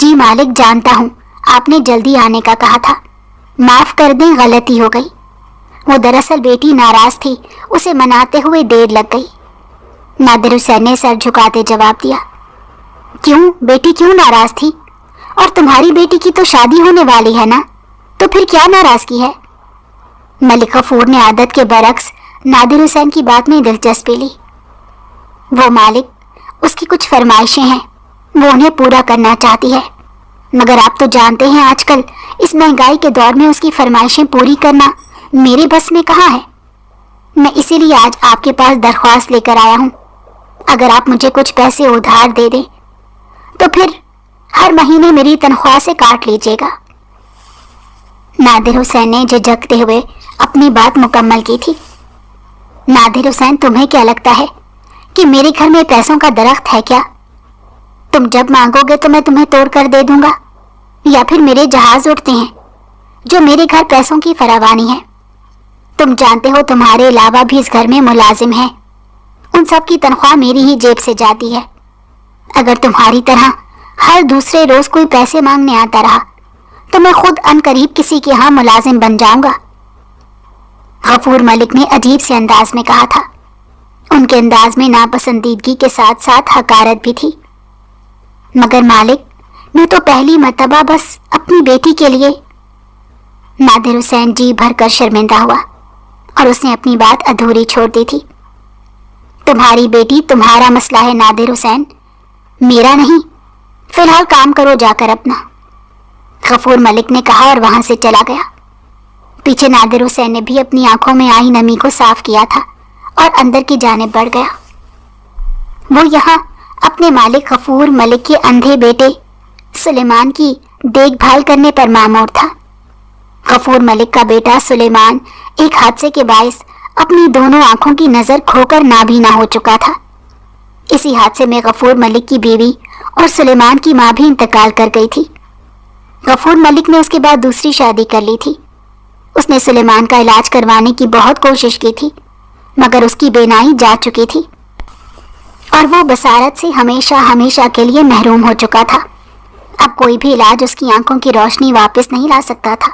جی مالک، جانتا ہوں آپ نے جلدی آنے کا کہا تھا، معاف کر دیں، غلطی ہو گئی۔ وہ دراصل بیٹی ناراض تھی، اسے مناتے ہوئے دیر لگ گئی۔ نادر حسین نے سر جھکاتے جواب دیا، کیوں بیٹی کیوں ناراض تھی؟ اور تمہاری بیٹی کی تو شادی ہونے والی ہے نا، تو پھر کیا ناراضگی ہے؟ ملک غفور نے عادت کے برعکس نادر حسین کی بات میں دلچسپی لی۔ وہ مالک، اس کی کچھ فرمائشیں ہیں، وہ انہیں پورا کرنا چاہتی ہے، مگر آپ تو جانتے ہیں آج کل اس مہنگائی کے دور میں اس کی فرمائشیں پوری کرنا میرے بس میں کہاں ہے۔ میں اسی لیے آج آپ کے پاس درخواست لے کر آیا ہوں، اگر آپ مجھے کچھ پیسے ادھار دے دیں تو پھر ہر مہینے میری تنخواہ سے کاٹ لیجیے گا۔ نادر حسین نے جھجکتے ہوئے اپنی بات مکمل کی تھی۔ نادر حسین، تمہیں کیا لگتا ہے کہ میرے گھر میں پیسوں کا درخت ہے کیا؟ تم جب مانگو گے تو میں تمہیں توڑ کر دے دوں گا، یا پھر میرے جہاز اڑتے ہیں جو میرے گھر پیسوں کی فراوانی ہے۔ تم جانتے ہو تمہارے علاوہ بھی اس گھر میں ملازم ہیں، ان سب کی تنخواہ میری ہی جیب سے جاتی ہے۔ اگر تمہاری طرح ہر دوسرے روز کوئی پیسے مانگنے آتا رہا تو میں خود ان قریب کسی کے ہاں ملازم بن جاؤں گا۔ غفور ملک نے عجیب سے انداز میں کہا تھا۔ ان کے انداز میں ناپسندیدگی کے ساتھ ساتھ حقارت بھی تھی۔ مگر مالک، میں تو پہلی مرتبہ بس اپنی بیٹی کے لیے۔ نادر حسین جی بھر کر شرمندہ ہوا اور اس نے اپنی بات ادھوری چھوڑ دی تھی۔ تمہاری بیٹی تمہارا مسئلہ ہے نادر حسین، میرا نہیں۔ فی الحال کام کرو جا کر اپنا، غفور ملک نے کہا اور وہاں سے چلا گیا۔ پیچھے نادر حسین نے بھی اپنی آنکھوں میں آئی نمی کو صاف کیا تھا اور اندر کی جانب بڑھ گیا۔ وہ یہاں اپنے مالک غفور ملک کے اندھے بیٹے سلیمان کی دیکھ بھال کرنے پر مامور تھا۔ غفور ملک کا بیٹا سلیمان ایک حادثے کے باعث اپنی دونوں آنکھوں کی نظر کھو کر نابینا ہو چکا تھا۔ اسی حادثے میں غفور ملک کی بیوی اور سلیمان کی ماں بھی انتقال کر گئی تھی۔ غفور ملک نے اس کے بعد دوسری شادی کر لی تھی۔ اس نے سلیمان کا علاج کروانے کی بہت کوشش کی تھی، مگر اس کی بینائی جا چکی تھی اور وہ بصارت سے ہمیشہ ہمیشہ کے لیے محروم ہو چکا تھا۔ اب کوئی بھی علاج اس کی آنکھوں کی روشنی واپس نہیں لا سکتا تھا۔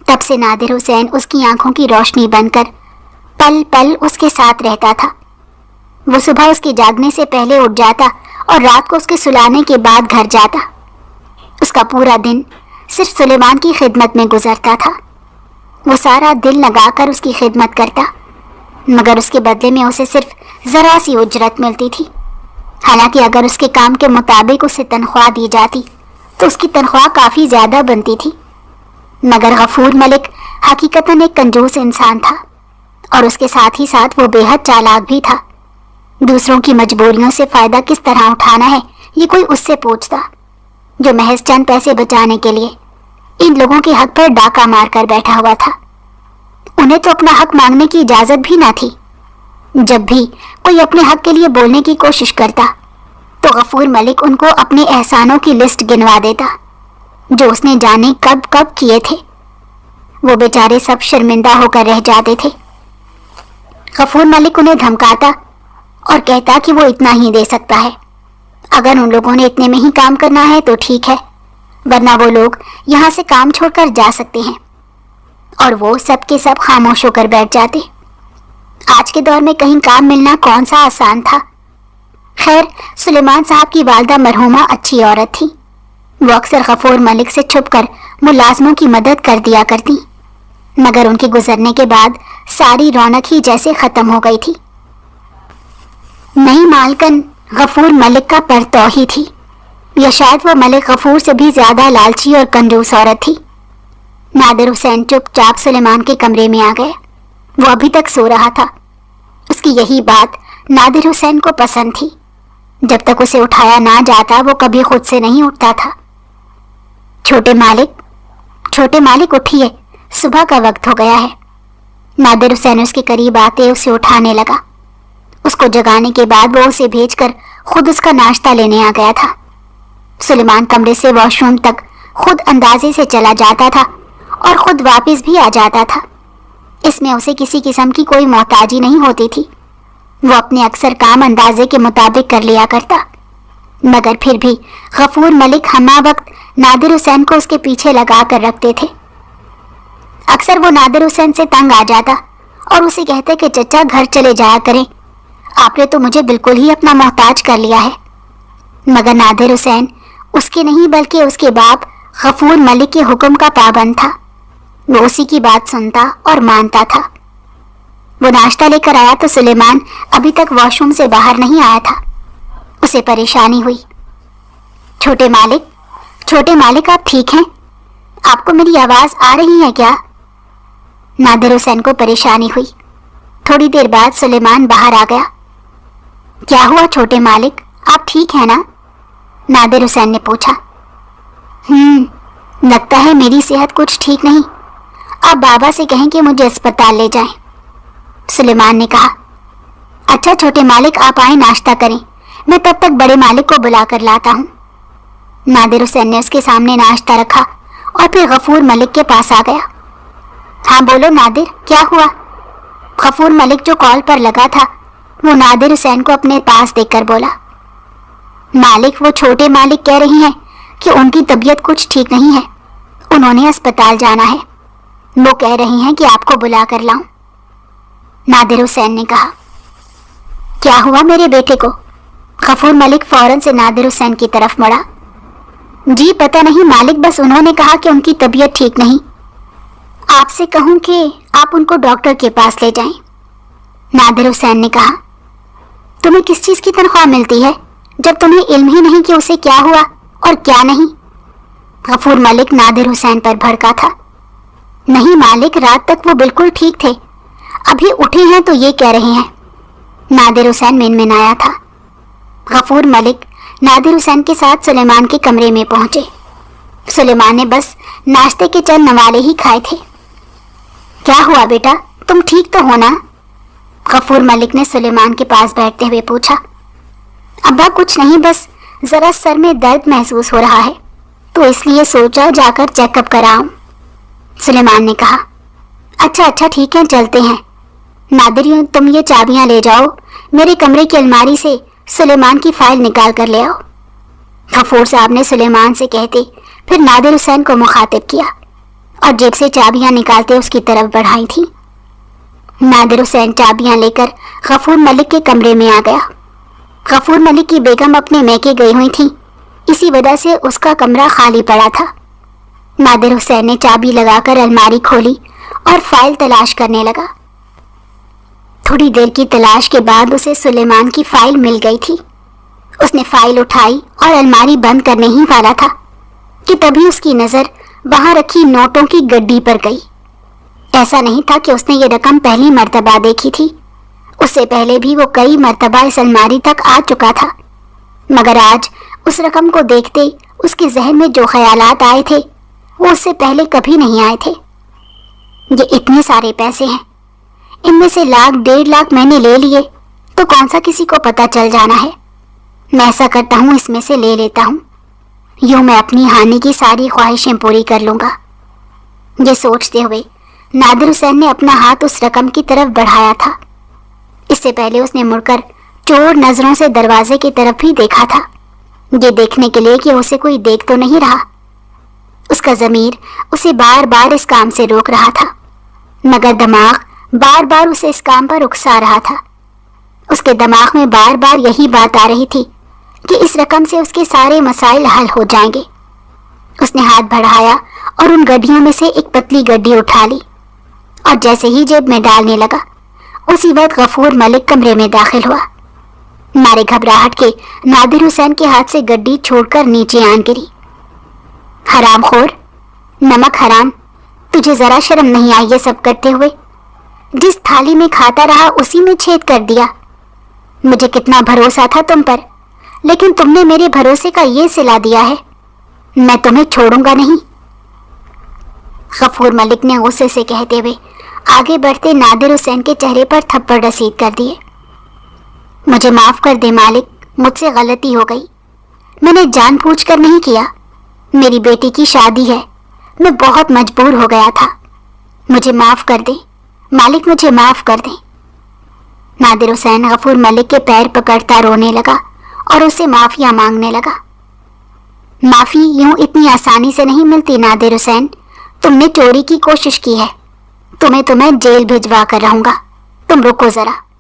تب سے نادر حسین اس کی آنکھوں کی روشنی بن کر پل پل اس کے ساتھ رہتا تھا۔ وہ صبح اس کے جاگنے سے پہلے اٹھ جاتا اور رات کو اس کے سلانے کے بعد گھر جاتا۔ اس کا پورا دن صرف سلیمان کی خدمت میں گزرتا تھا۔ وہ سارا دل لگا کر اس کی خدمت کرتا، مگر اس کے بدلے میں اسے صرف ذرا سی اجرت ملتی تھی۔ حالانکہ اگر اس کے کام کے مطابق اسے تنخواہ دی جاتی تو اس کی تنخواہ کافی زیادہ بنتی تھی۔ مگر غفور ملک حقیقتاً ایک کنجوس انسان تھا، اور اس کے ساتھ ہی ساتھ وہ بے حد چالاک بھی تھا۔ دوسروں کی مجبوریوں سے فائدہ کس طرح اٹھانا ہے یہ کوئی اس سے پوچھتا، جو محض چند پیسے بچانے کے لیے ان لوگوں کے حق پر ڈاکہ مار کر بیٹھا ہوا تھا۔ انہیں تو اپنا حق مانگنے کی اجازت بھی نہ تھی۔ جب بھی کوئی اپنے حق کے لیے بولنے کی کوشش کرتا تو غفور ملک ان کو اپنے احسانوں کی لسٹ گنوا دیتا جو اس نے جانے کب کب کیے تھے۔ وہ بیچارے سب شرمندہ ہو کر رہ جاتے تھے۔ غفور ملک انہیں دھمکاتا اور کہتا کہ وہ اتنا ہی دے سکتا ہے، اگر ان لوگوں نے اتنے میں ہی کام کرنا ہے تو ٹھیک ہے، ورنہ وہ لوگ یہاں سے کام چھوڑ کر جا سکتے ہیں۔ اور وہ سب کے سب خاموش ہو کر بیٹھ جاتے۔ آج کے دور میں کہیں کام ملنا کون سا آسان تھا۔ خیر، سلیمان صاحب کی والدہ مرحومہ اچھی عورت تھی۔ وہ اکثر غفور ملک سے چھپ کر ملازموں کی مدد کر دیا کرتی، مگر ان کے گزرنے کے بعد ساری رونق ہی جیسے ختم ہو گئی تھی۔ نئی مالکن غفور ملک کا پرتوہی تھی، یا شاید وہ ملک غفور سے بھی زیادہ لالچی اور کنجوس عورت تھی۔ نادر حسین چپ چاپ سلیمان کے کمرے میں آ گئے۔ وہ ابھی تک سو رہا تھا۔ اس کی یہی بات نادر حسین کو پسند تھی۔ جب تک اسے اٹھایا نہ جاتا وہ کبھی خود سے نہیں اٹھتا تھا۔ چھوٹے مالک اٹھیے، صبح کا وقت ہو گیا ہے۔ نادر حسین اس کے قریب آتے اسے اٹھانے لگا۔ اس کو جگانے کے بعد وہ اسے بھیج کر خود اس کا ناشتہ لینے آ گیا تھا۔ سلیمان کمرے سے واش روم تک خود اندازے سے چلا جاتا تھا اور خود واپس بھی آ جاتا تھا۔ اس میں اسے کسی قسم کی کوئی محتاجی نہیں ہوتی تھی۔ وہ اپنے اکثر کام اندازے کے مطابق کر لیا کرتا۔ مگر پھر بھی غفور ملک ہمہ وقت نادر حسین کو اس کے پیچھے لگا کر رکھتے تھے۔ اکثر وہ نادر حسین سے تنگ آ جاتا اور اسے کہتے کہ چچا گھر چلے جایا کریں، آپ نے تو مجھے بالکل ہی اپنا محتاج کر لیا ہے۔ مگر نادر حسین اس کے نہیں بلکہ اس کے باپ غفور ملک کے حکم کا پابند تھا۔ وہ اسی کی بات سنتا اور مانتا تھا۔ وہ ناشتہ لے کر آیا تو سلیمان ابھی تک واش روم سے باہر نہیں آیا تھا۔ اسے پریشانی ہوئی۔ چھوٹے مالک آپ ٹھیک ہیں؟ آپ کو میری آواز آ رہی ہے کیا؟ نادر حسین کو پریشانی ہوئی۔ تھوڑی دیر بعد سلیمان باہر آ گیا۔ کیا ہوا چھوٹے مالک، آپ ٹھیک ہیں نا؟ نادر حسین نے پوچھا۔ لگتا ہے میری صحت کچھ ٹھیک نہیں، آپ بابا سے کہیں کہ مجھے اسپتال لے جائیں، سلیمان نے کہا۔ اچھا چھوٹے مالک آپ آئیں ناشتہ کریں، میں تب تک بڑے مالک کو بلا کر لاتا ہوں۔ نادر حسین نے اس کے سامنے ناشتہ رکھا اور پھر غفور ملک کے پاس آ گیا۔ ہاں بولو نادر، کیا ہوا؟ غفور ملک جو کال پر لگا تھا وہ نادر حسین کو اپنے پاس دیکھ کر بولا، مالک وہ چھوٹے مالک کہہ رہی ہیں کہ ان کی طبیعت کچھ ٹھیک نہیں ہے، انہوں نے اسپتال جانا ہے، وہ کہہ رہی ہیں کہ آپ کو بلا کر لاؤں۔ نادر حسین نے کہا۔ کیا ہوا میرے بیٹے کو؟ غفور ملک فوراً سے نادر حسین کی طرف مڑا۔ جی پتہ نہیں مالک، بس انہوں نے کہا کہ ان کی طبیعت ٹھیک نہیں، آپ سے کہوں کہ آپ ان کو ڈاکٹر کے پاس لے جائیں، نادر حسین نے کہا۔ تمہیں کس چیز کی تنخواہ ملتی ہے جب تمہیں علم ہی نہیں کہ اسے کیا ہوا اور کیا نہیں؟ غفور ملک نادر حسین پر بھڑکا تھا۔ نہیں مالک، رات تک وہ بالکل ٹھیک تھے، ابھی اٹھے ہیں تو یہ کہہ رہے ہیں، نادر حسین منمنایا تھا۔ غفور ملک نادر حسین کے ساتھ سلیمان کے کمرے میں پہنچے۔ سلیمان نے بس ناشتے کے چند نوالے ہی کھائے تھے۔ کیا ہوا بیٹا، تم ٹھیک تو ہو نا؟ غفور ملک نے سلیمان کے پاس بیٹھتے ہوئے پوچھا۔ ابا کچھ نہیں، بس ذرا سر میں درد محسوس ہو رہا ہے تو اس لیے سوچا جا کر چیک اپ کراؤں، سلیمان نے کہا۔ اچھا ٹھیک ہے، چلتے ہیں۔ نادر تم یہ چابیاں لے جاؤ، میرے کمرے کی الماری سے سلیمان کی فائل نکال کر لے آؤ، غفور صاحب نے سلیمان سے کہتے پھر نادر حسین کو مخاطب کیا اور جیب سے چابیاں نکالتے اس کی طرف بڑھائی تھی۔ نادر حسین چابیاں لے کر غفور ملک کے کمرے میں آ گیا۔ غفور ملک کی بیگم اپنے میکے گئی ہوئی تھی، اسی وجہ سے اس کا کمرہ خالی پڑا تھا۔ نادر حسین نے چابی لگا کر الماری کھولی اور فائل تلاش کرنے لگا۔ تھوڑی دیر کی تلاش کے بعد اسے سلیمان کی فائل مل گئی تھی۔ اس نے فائل اٹھائی اور الماری بند کرنے ہی والا تھا کہ تبھی اس کی نظر وہاں رکھی نوٹوں کی گڈی پر گئی۔ ایسا نہیں تھا کہ اس نے یہ رقم پہلی مرتبہ دیکھی تھی، اس سے پہلے بھی وہ کئی مرتبہ اس الماری تک آ چکا تھا، مگر آج اس رقم کو دیکھتے اس کے ذہن میں جو خیالات آئے تھے وہ اس سے پہلے کبھی نہیں آئے تھے۔ یہ اتنے سارے پیسے ہیں، ان میں سے 1,00,000-1,50,000 میں نے لے لیے تو کون سا کسی کو پتہ چل جانا ہے۔ میں ایسا کرتا ہوں، اس میں سے لے لیتا ہوں، یوں میں اپنی ہانی کی ساری خواہشیں پوری کر لوں گا۔ یہ سوچتے ہوئے نادر حسین نے اپنا ہاتھ اس رقم کی طرف بڑھایا تھا۔ اس سے پہلے اس نے مڑ کر چور نظروں سے دروازے کی طرف بھی دیکھا تھا، یہ دیکھنے کے لیے کہ اسے کوئی دیکھ تو نہیں رہا۔ اس کا ضمیر اسے بار بار اس کام سے روک رہا تھا، مگر دماغ بار بار اسے اس کام پر اکسا رہا تھا۔ اس کے دماغ میں بار بار یہی بات آ رہی تھی کہ اس رقم سے اس کے سارے مسائل حل ہو جائیں گے۔ اس نے ہاتھ بڑھایا اور ان گڈیوں میں سے ایک پتلی گڈی اٹھا لی اور جیسے ہی جیب میں ڈالنے لگا اسی وقت غفور ملک کمرے میں داخل ہوا۔ مارے گھبراہٹ کے نادر حسین کے ہاتھ سے گڈی چھوڑ کر نیچے آن گری۔ حرام خور، نمک حرام، تجھے ذرا شرم نہیں آئی یہ سب کرتے ہوئے؟ جس تھالی میں کھاتا رہا اسی میں چھید کر دیا۔ مجھے کتنا بھروسہ تھا تم پر، لیکن تم نے میرے بھروسے کا یہ صلہ دیا ہے، میں تمہیں چھوڑوں گا نہیں، غفور ملک نے غصے سے کہتے ہوئے آگے بڑھتے نادر حسین کے چہرے پر تھپڑ رسید کر دیے۔ مجھے معاف کر دے مالک، مجھ سے غلطی ہو گئی، میں نے جان بوجھ کر نہیں کیا، میری بیٹی کی شادی ہے، میں بہت مجبور ہو گیا تھا، مجھے معاف کر دے مالک، مجھے معاف کر دیں۔ نادر حسین غفور ملک کے پیر پکڑتا رونے لگا اور اسے معافیا مانگنے لگا۔ معافی یوں اتنی آسانی سے نہیں ملتی نادر حسین، تم نے چوری کی کوشش کی ہے، تمہیں تو میں جیل بھجوا کر رہوں گا، تم رکو ذرا۔